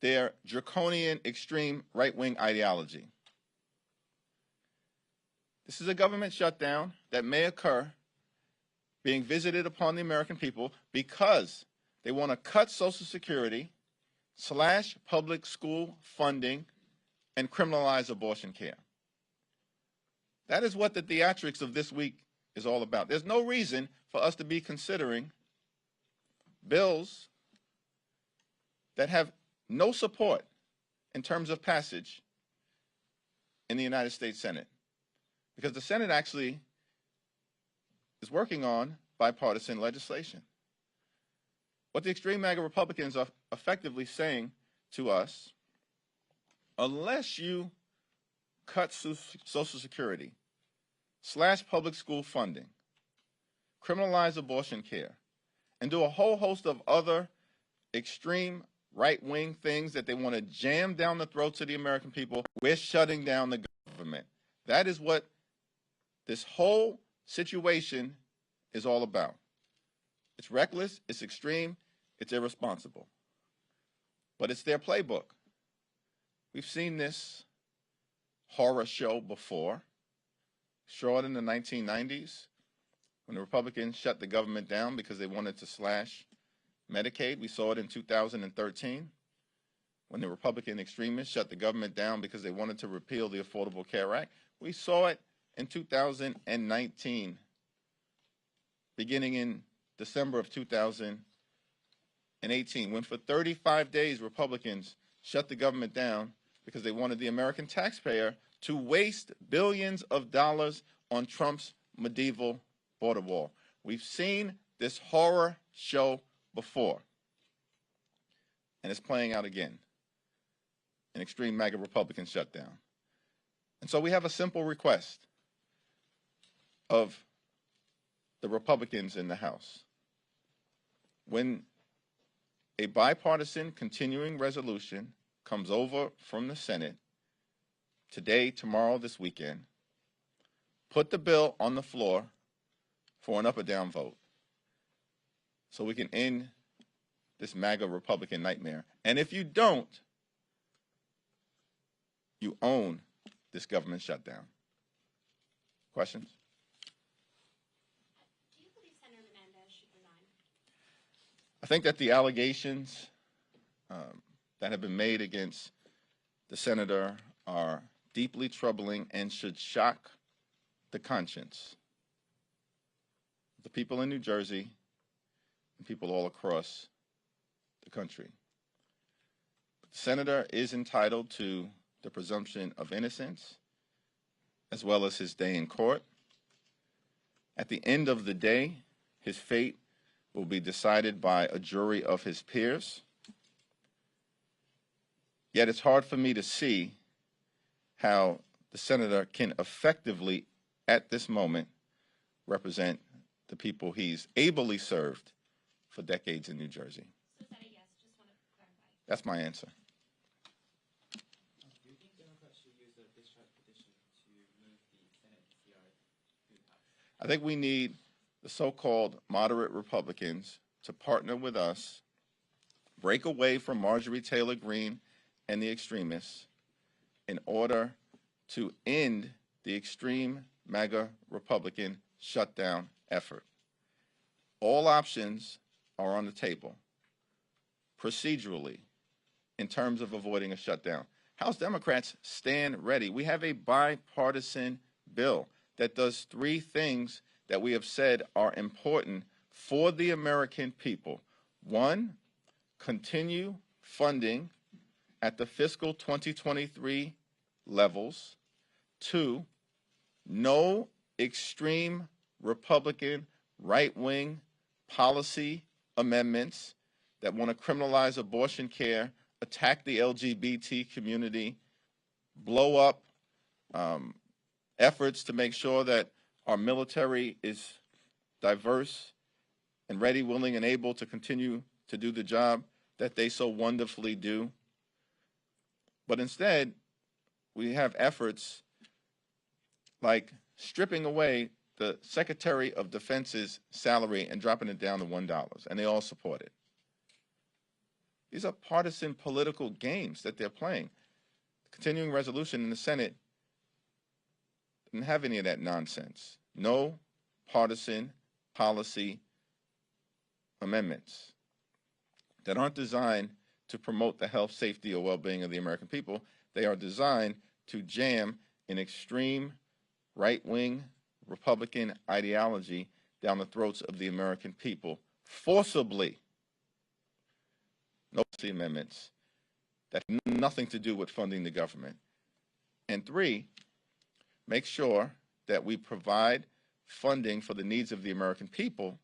their draconian extreme right-wing ideology. This is a government shutdown that may occur being visited upon the American people because they want to cut Social Security, slash public school funding, and criminalize abortion care. That is what the theatrics of this week is all about. There's no reason for us to be considering bills that have no support in terms of passage in the United States Senate, because the Senate actually is working on bipartisan legislation. What the extreme MAGA Republicans are effectively saying to us, unless you cut Social Security, slash public school funding, criminalize abortion care, and do a whole host of other extreme right-wing things that they want to jam down the throats of the American people, we're shutting down the government. That is what this whole situation is all about. It's reckless, it's extreme, it's irresponsible. But it's their playbook. We've seen this horror show before. Saw it in the 1990s when the Republicans shut the government down because they wanted to slash Medicaid. We saw it in 2013 when the Republican extremists shut the government down because they wanted to repeal the Affordable Care Act. We saw it in 2019, beginning in December of 2018, when for 35 days Republicans shut the government down because they wanted the American taxpayer to waste billions of dollars on Trump's medieval border wall. We've seen this horror show before, and it's playing out again. An extreme MAGA Republican shutdown. And so we have a simple request of the Republicans in the House. When a bipartisan continuing resolution comes over from the Senate today, tomorrow, this weekend, put the bill on the floor for an up or down vote so we can end this MAGA Republican nightmare. And if you don't, you own this government shutdown. Questions? Do you believe Senator Menendez should resign? I think that the allegations that have been made against the senator are deeply troubling and should shock the conscience of the people in New Jersey and people all across the country. The senator is entitled to the presumption of innocence as well as his day in court. At the end of the day, his fate will be decided by a jury of his peers. Yet it's hard for me to see how the senator can effectively, at this moment, represent the people he's ably served for decades in New Jersey. So is that a yes? Just want to clarify. That's my answer. Do you think Democrats should use a discharge petition to move the Senate CR to the House? I think we need the so-called moderate Republicans to partner with us, break away from Marjorie Taylor Greene and the extremists in order to end the extreme MAGA Republican shutdown effort. All options are on the table procedurally in terms of avoiding a shutdown. House Democrats stand ready. We have a bipartisan bill that does three things that we have said are important for the American people. One, continue funding at the fiscal 2023 levels. Two, no extreme Republican right-wing policy amendments that want to criminalize abortion care, attack the LGBT community, blow up efforts to make sure that our military is diverse and ready, willing, and able to continue to do the job that they so wonderfully do. But instead, we have efforts like stripping away the Secretary of Defense's salary and dropping it down to $1, and they all support it. These are partisan political games that they're playing. The continuing resolution in the Senate didn't have any of that nonsense. No partisan policy amendments that aren't designed to promote the health, safety, or well-being of the American people. They are designed to jam an extreme right-wing Republican ideology down the throats of the American people forcibly. No policy amendments that have nothing to do with funding the government. And three, make sure that we provide funding for the needs of the American people,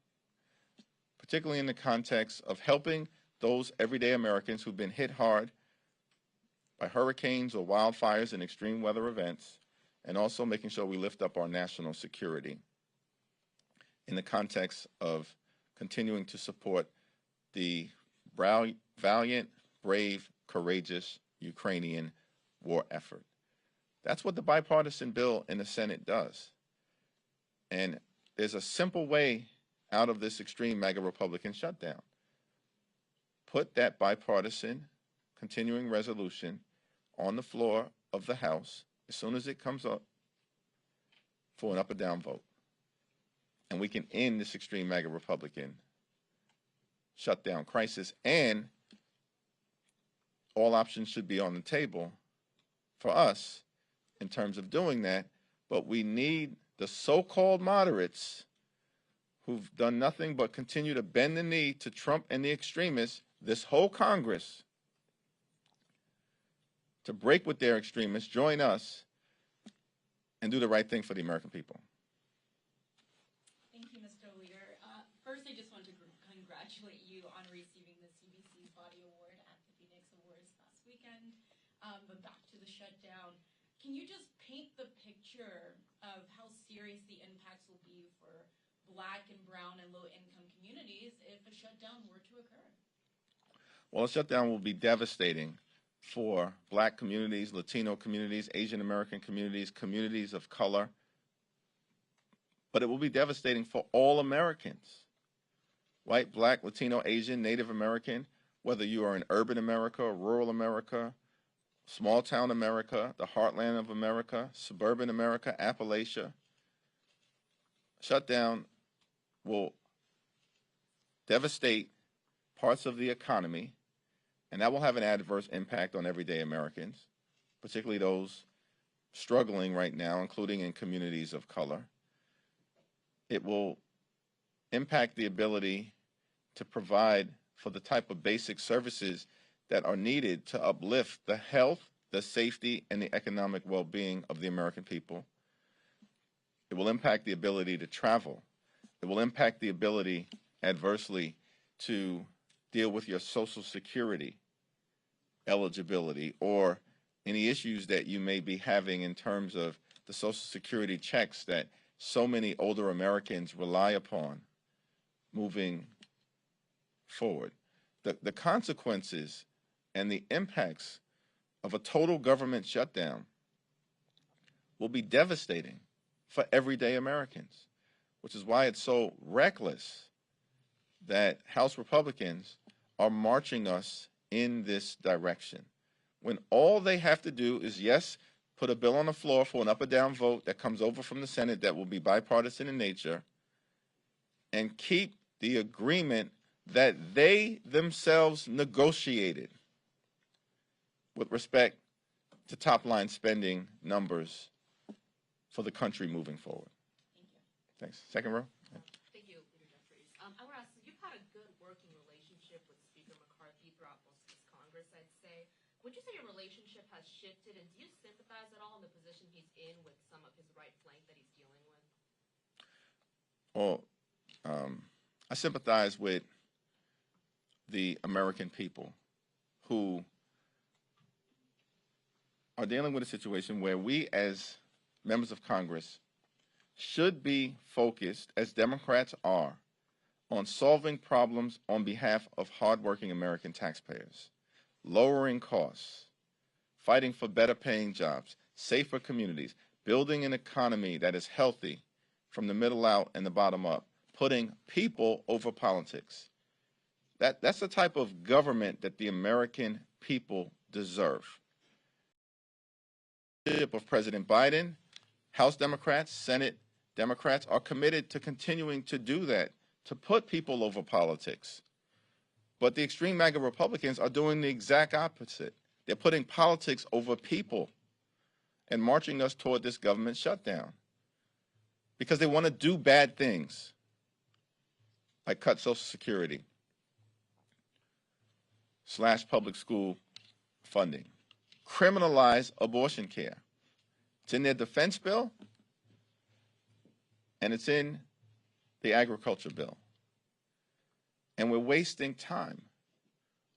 particularly in the context of helping those everyday Americans who've been hit hard by hurricanes or wildfires and extreme weather events, and also making sure we lift up our national security in the context of continuing to support the valiant, brave, courageous Ukrainian war effort. That's what the bipartisan bill in the Senate does. And there's a simple way out of this extreme MAGA Republican shutdown. Put that bipartisan continuing resolution on the floor of the House as soon as it comes up for an up or down vote. And we can end this extreme MAGA Republican shutdown crisis, and all options should be on the table for us in terms of doing that. But we need the so-called moderates who've done nothing but continue to bend the knee to Trump and the extremists, this whole Congress, to break with their extremists, join us, and do the right thing for the American people. Thank you, Mr. Leader. First, I just want to congratulate you on receiving the CBC's Body Award at the Phoenix Awards last weekend. But back to the shutdown, can you just paint the picture of how serious the impacts will be for Black and brown and low-income communities if a shutdown were to occur? Well, a shutdown will be devastating for Black communities, Latino communities, Asian American communities, communities of color. But it will be devastating for all Americans, white, Black, Latino, Asian, Native American, whether you are in urban America, rural America, small town America, the heartland of America, suburban America, Appalachia. Shutdown will devastate parts of the economy, and that will have an adverse impact on everyday Americans, particularly those struggling right now, including in communities of color. It will impact the ability to provide for the type of basic services that are needed to uplift the health, the safety, and the economic well-being of the American people. It will impact the ability to travel. It will impact the ability adversely to deal with your Social Security eligibility or any issues that you may be having in terms of the Social Security checks that so many older Americans rely upon moving forward. The consequences and the impacts of a total government shutdown will be devastating for everyday Americans, which is why it's so reckless that House Republicans are marching us in this direction, when all they have to do is, yes, put a bill on the floor for an up or down vote that comes over from the Senate that will be bipartisan in nature, and keep the agreement that they themselves negotiated with respect to top-line spending numbers for the country moving forward. Thank you. Thanks. Second row. Thank you, Leader Jeffries. I want to ask, you've had a good working relationship with Speaker McCarthy throughout most of this Congress, I'd say. Would you say your relationship has shifted, and do you sympathize at all in the position he's in with some of his right flank that he's dealing with? Well, I sympathize with the American people who are dealing with a situation where we as members of Congress should be focused, as Democrats are, on solving problems on behalf of hardworking American taxpayers, lowering costs, fighting for better paying jobs, safer communities, building an economy that is healthy from the middle out and the bottom up, putting people over politics. That's the type of government that the American people deserve. The leadership of President Biden, House Democrats, Senate Democrats are committed to continuing to do that, to put people over politics. But the extreme MAGA Republicans are doing the exact opposite. They're putting politics over people and marching us toward this government shutdown because they want to do bad things, like cut Social Security, slash public school funding, criminalize abortion care. It's in their defense bill, and it's in the agriculture bill. And we're wasting time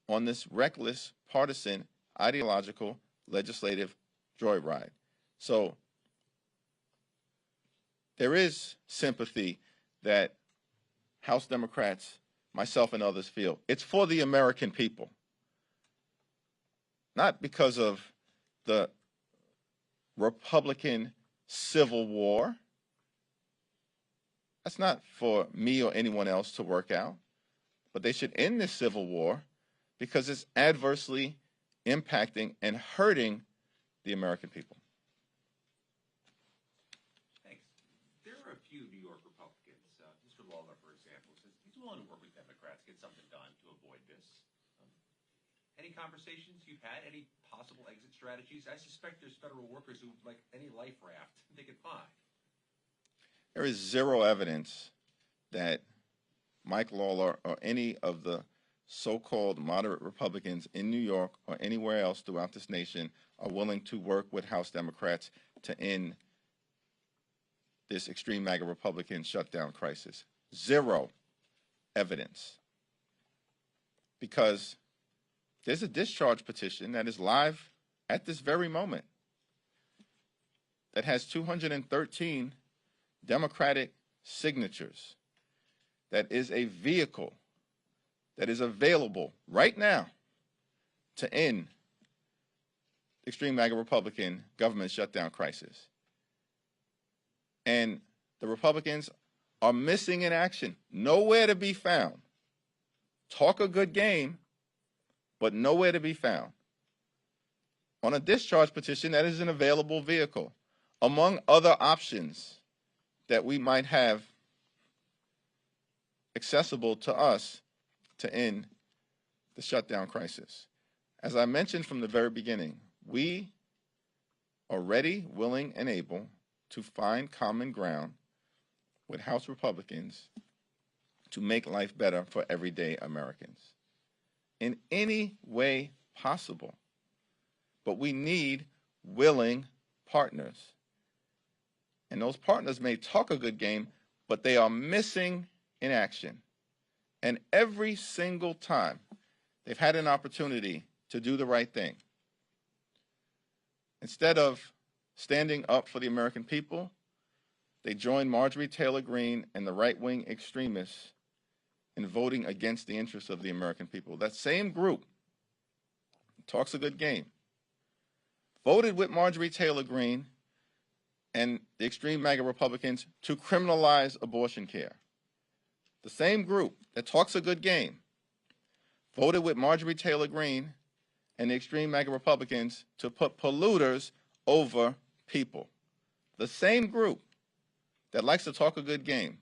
on this reckless, partisan, ideological, legislative joyride. So there is sympathy that House Democrats, myself and others feel. It's for the American people. Not because of the Republican Civil War. That's not for me or anyone else to work out. But they should end this Civil War because it's adversely impacting and hurting the American people. Thanks. There are a few New York Republicans, Mr. Lawler, for example, says he's willing to work with Democrats, get something done to avoid this. Any conversations you've had, any possible exit strategies? I suspect there's federal workers who, like any life raft, they get by. There is zero evidence that Mike Lawler or any of the so-called moderate Republicans in New York or anywhere else throughout this nation are willing to work with House Democrats to end this extreme MAGA Republican shutdown crisis. Zero evidence. Because there's a discharge petition that is live at this very moment that has 213 Democratic signatures. That is a vehicle that is available right now to end the extreme MAGA Republican government shutdown crisis. And the Republicans are missing in action, nowhere to be found. Talk a good game, but nowhere to be found. On a discharge petition, that is an available vehicle, among other options that we might have accessible to us to end the shutdown crisis. As I mentioned from the very beginning, we are ready, willing, and able to find common ground with House Republicans to make life better for everyday Americans in any way possible. But we need willing partners. And those partners may talk a good game, but they are missing in action. And every single time they've had an opportunity to do the right thing, instead of standing up for the American people, they join Marjorie Taylor Greene and the right-wing extremists in voting against the interests of the American people. That same group talks a good game, voted with Marjorie Taylor Greene and the extreme MAGA Republicans to criminalize abortion care. The same group that talks a good game voted with Marjorie Taylor Greene and the extreme MAGA Republicans to put polluters over people. The same group that likes to talk a good game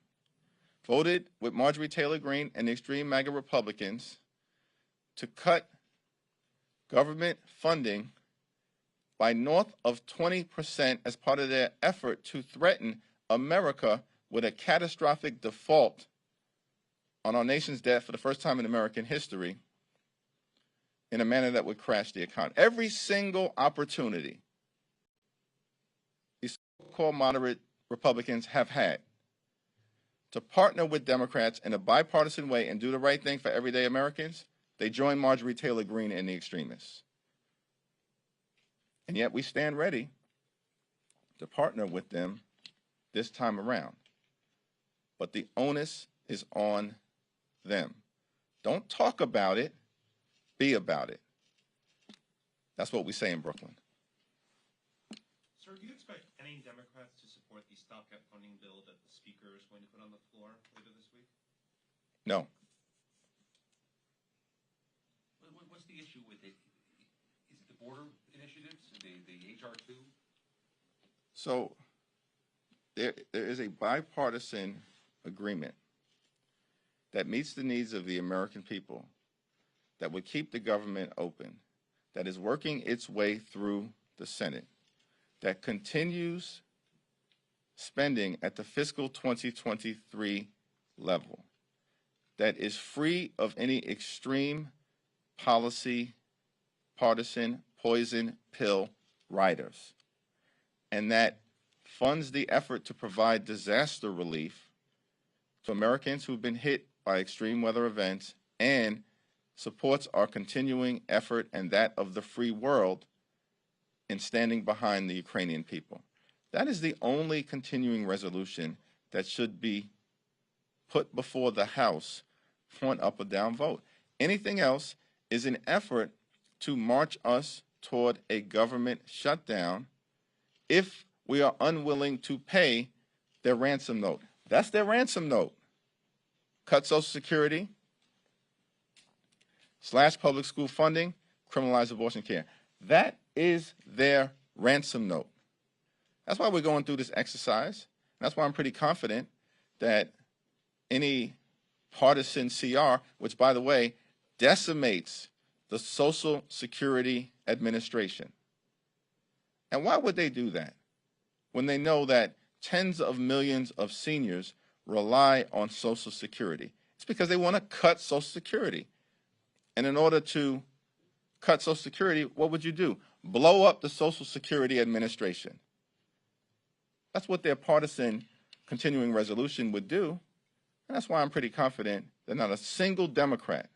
voted with Marjorie Taylor Greene and the extreme MAGA Republicans to cut government funding by north of 20% as part of their effort to threaten America with a catastrophic default on our nation's debt for the first time in American history in a manner that would crash the economy. Every single opportunity these so-called moderate Republicans have had to partner with Democrats in a bipartisan way and do the right thing for everyday Americans, they join Marjorie Taylor Greene and the extremists. And yet we stand ready to partner with them this time around. But the onus is on them. Don't talk about it, be about it. That's what we say in Brooklyn. Sir, do you expect any Democrats to support the stopgap funding bill that the Speaker is going to put on the floor later this week? No. the issue with it? Is it the border initiatives, the HR 2? So there is a bipartisan agreement that meets the needs of the American people, that would keep the government open, that is working its way through the Senate, that continues spending at the fiscal 2023 level, that is free of any extreme policy, partisan, poison pill riders, and that funds the effort to provide disaster relief to Americans who've been hit by extreme weather events, and supports our continuing effort and that of the free world in standing behind the Ukrainian people. That is the only continuing resolution that should be put before the House for an up or down vote. Anything else is an effort to march us toward a government shutdown if we are unwilling to pay their ransom note. That's their ransom note. Cut Social Security, slash public school funding, criminalize abortion care. That is their ransom note. That's why we're going through this exercise. That's why I'm pretty confident that any partisan CR, which, by the way, decimates the Social Security Administration. And why would they do that when they know that tens of millions of seniors rely on Social Security? It's because they want to cut Social Security. And in order to cut Social Security, what would you do? Blow up the Social Security Administration. That's what their partisan continuing resolution would do. And that's why I'm pretty confident that not a single Democrat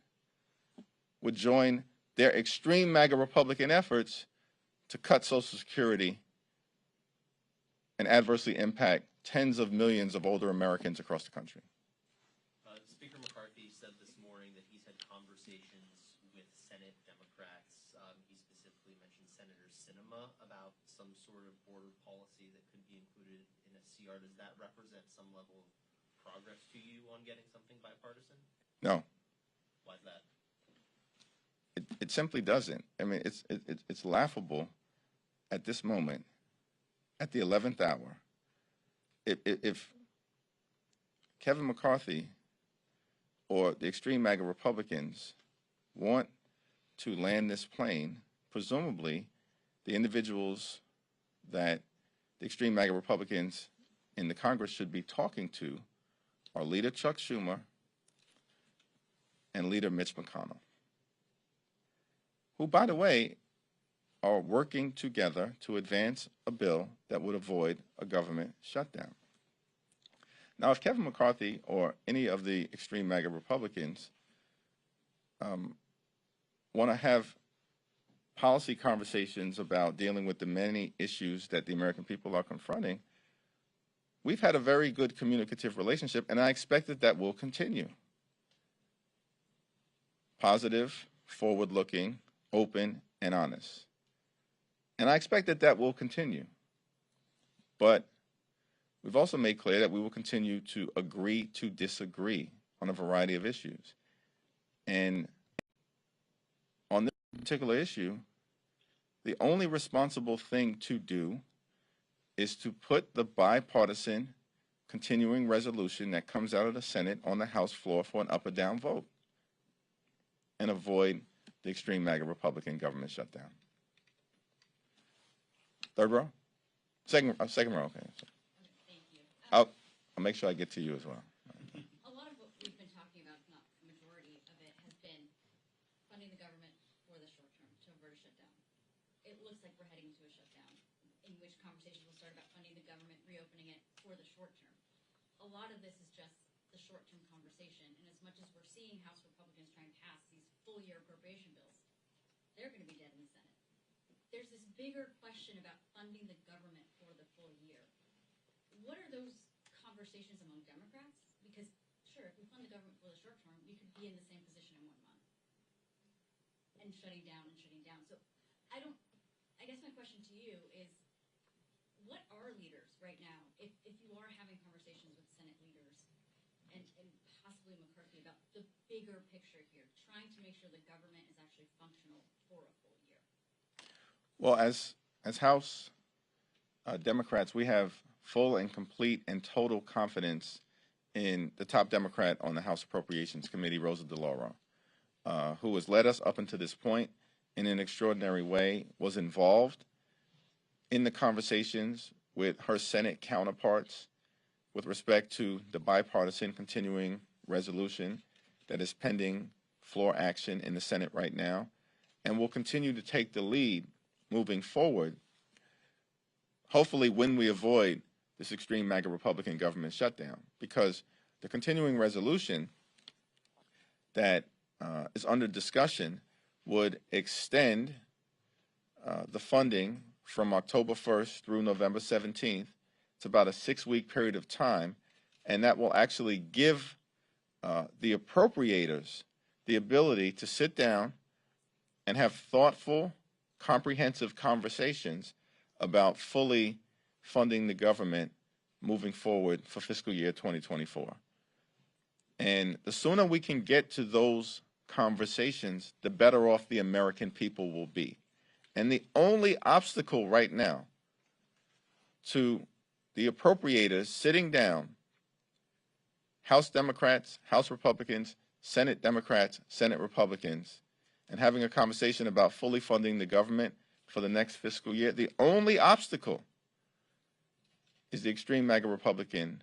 would join their extreme MAGA Republican efforts to cut Social Security and adversely impact tens of millions of older Americans across the country. Speaker McCarthy said this morning that he's had conversations with Senate Democrats. He specifically mentioned Senator Sinema about some sort of border policy that could be included in a CR. Does that represent some level of progress to you on getting something bipartisan? No. Why is that? It simply doesn't. I mean, it's laughable at this moment, at the 11th hour. If Kevin McCarthy or the extreme MAGA Republicans want to land this plane, presumably the individuals that the extreme MAGA Republicans in the Congress should be talking to are Leader Chuck Schumer and Leader Mitch McConnell, who, by the way, are working together to advance a bill that would avoid a government shutdown. Now, if Kevin McCarthy or any of the extreme MAGA Republicans want to have policy conversations about dealing with the many issues that the American people are confronting, we've had a very good communicative relationship, and I expect that will continue. Positive, forward-looking, open, and honest. And I expect that will continue. But we've also made clear that we will continue to agree to disagree on a variety of issues. And on this particular issue, the only responsible thing to do is to put the bipartisan continuing resolution that comes out of the Senate on the House floor for an up or down vote and avoid the extreme MAGA Republican government shutdown. Third row? Second row, okay. Thank you. I'll make sure I get to you as well. A lot of what we've been talking about, if not the majority of it, has been funding the government for the short term to avert a shutdown. It looks like we're heading into a shutdown, in which conversations will start about funding the government, reopening it for the short term. A lot of this is just the short term conversation, and as much as we're seeing House Republicans try and pass these full year appropriation bills, they're going to be dead in the Senate. There's this bigger question about funding the government for the full year. What are those conversations among Democrats? Because, sure, if we fund the government for the short term, we could be in the same position in 1 month. And shutting down. So I guess my question to you is, what are leaders right now, if you are having conversations with Senate leaders, and possibly McCarthy about the bigger picture here, trying to make sure the government is actually functional for a full year? Well, as House Democrats, we have full and complete and total confidence in the top Democrat on the House Appropriations Committee, Rosa DeLauro, who has led us up until this point in an extraordinary way, was involved in the conversations with her Senate counterparts with respect to the bipartisan continuing resolution that is pending floor action in the Senate right now, and will continue to take the lead moving forward, hopefully when we avoid this extreme MAGA Republican government shutdown, because the continuing resolution that is under discussion would extend the funding from October 1st through November 17th. It's about a 6-week period of time, and that will actually give the appropriators the ability to sit down and have thoughtful, comprehensive conversations about fully funding the government moving forward for fiscal year 2024. And the sooner we can get to those conversations, the better off the American people will be. And the only obstacle right now to the appropriators sitting down, House Democrats, House Republicans, Senate Democrats, Senate Republicans, and having a conversation about fully funding the government for the next fiscal year, the only obstacle is the extreme MAGA Republican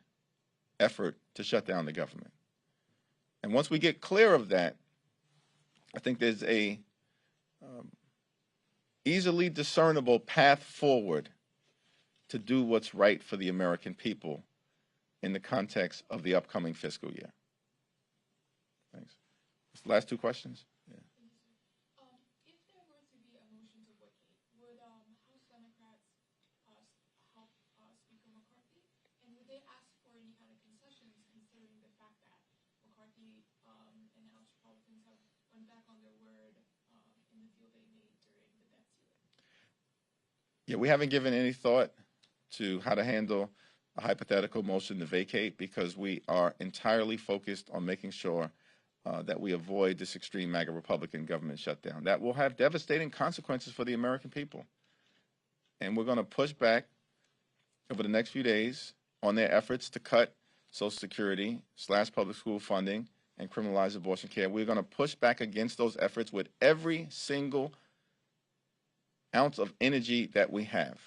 effort to shut down the government. And once we get clear of that, I think there's a easily discernible path forward to do what's right for the American people in the context of the upcoming fiscal year. Thanks. Last two questions? Yeah. If there were to be a motion to vacate, would House Democrats help Speaker McCarthy? And would they ask for any kind of concessions, considering the fact that McCarthy and House Republicans have went back on their word in the deal they made during the debt ceiling? Yeah, we haven't given any thought to how to handle a hypothetical motion to vacate because we are entirely focused on making sure that we avoid this extreme MAGA Republican government shutdown. That will have devastating consequences for the American people. And we're going to push back over the next few days on their efforts to cut Social Security, slash public school funding, and criminalize abortion care. We're going to push back against those efforts with every single ounce of energy that we have.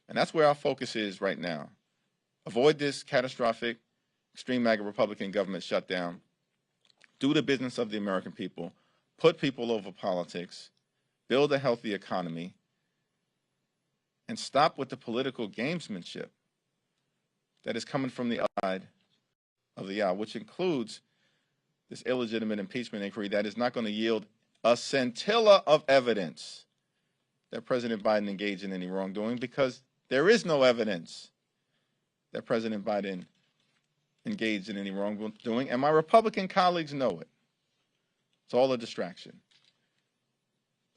And that's where our focus is right now. Avoid this catastrophic, extreme MAGA Republican government shutdown. Do the business of the American people. Put people over politics. Build a healthy economy. And stop with the political gamesmanship that is coming from the other side of the aisle, which includes this illegitimate impeachment inquiry that is not going to yield a scintilla of evidence that President Biden engaged in any wrongdoing, because there is no evidence that President Biden engaged in any wrongdoing, and my Republican colleagues know it. It's all a distraction.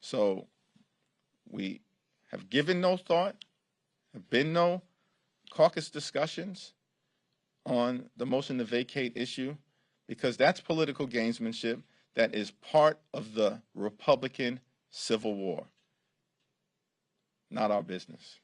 So we have given no thought, have been no caucus discussions on the motion to vacate issue, because that's political gamesmanship that is part of the Republican Civil War. Not our business.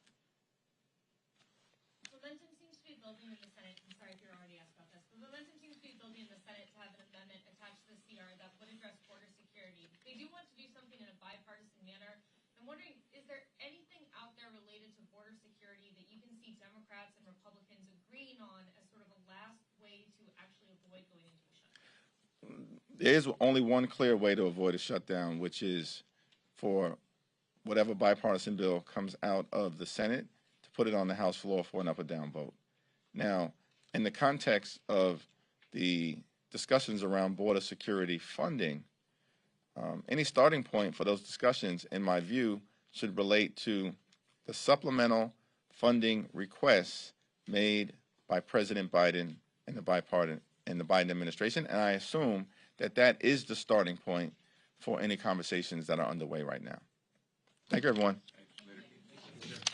Momentum seems to be building in the Senate. I'm sorry if you're already asked about this, but momentum seems to be building in the Senate to have an amendment attached to the CR that would address border security. They do want to do something in a bipartisan manner. I'm wondering, is there anything out there related to border security that you can see Democrats and Republicans agreeing on as sort of a last way to actually avoid going into a shutdown? There is only one clear way to avoid a shutdown, which is for whatever bipartisan bill comes out of the Senate to put it on the House floor for an up or down vote. Now, in the context of the discussions around border security funding, any starting point for those discussions, in my view, should relate to the supplemental funding requests made by President Biden and the Biden administration, and I assume that that is the starting point for any conversations that are underway right now. Thank you, everyone. Thank you.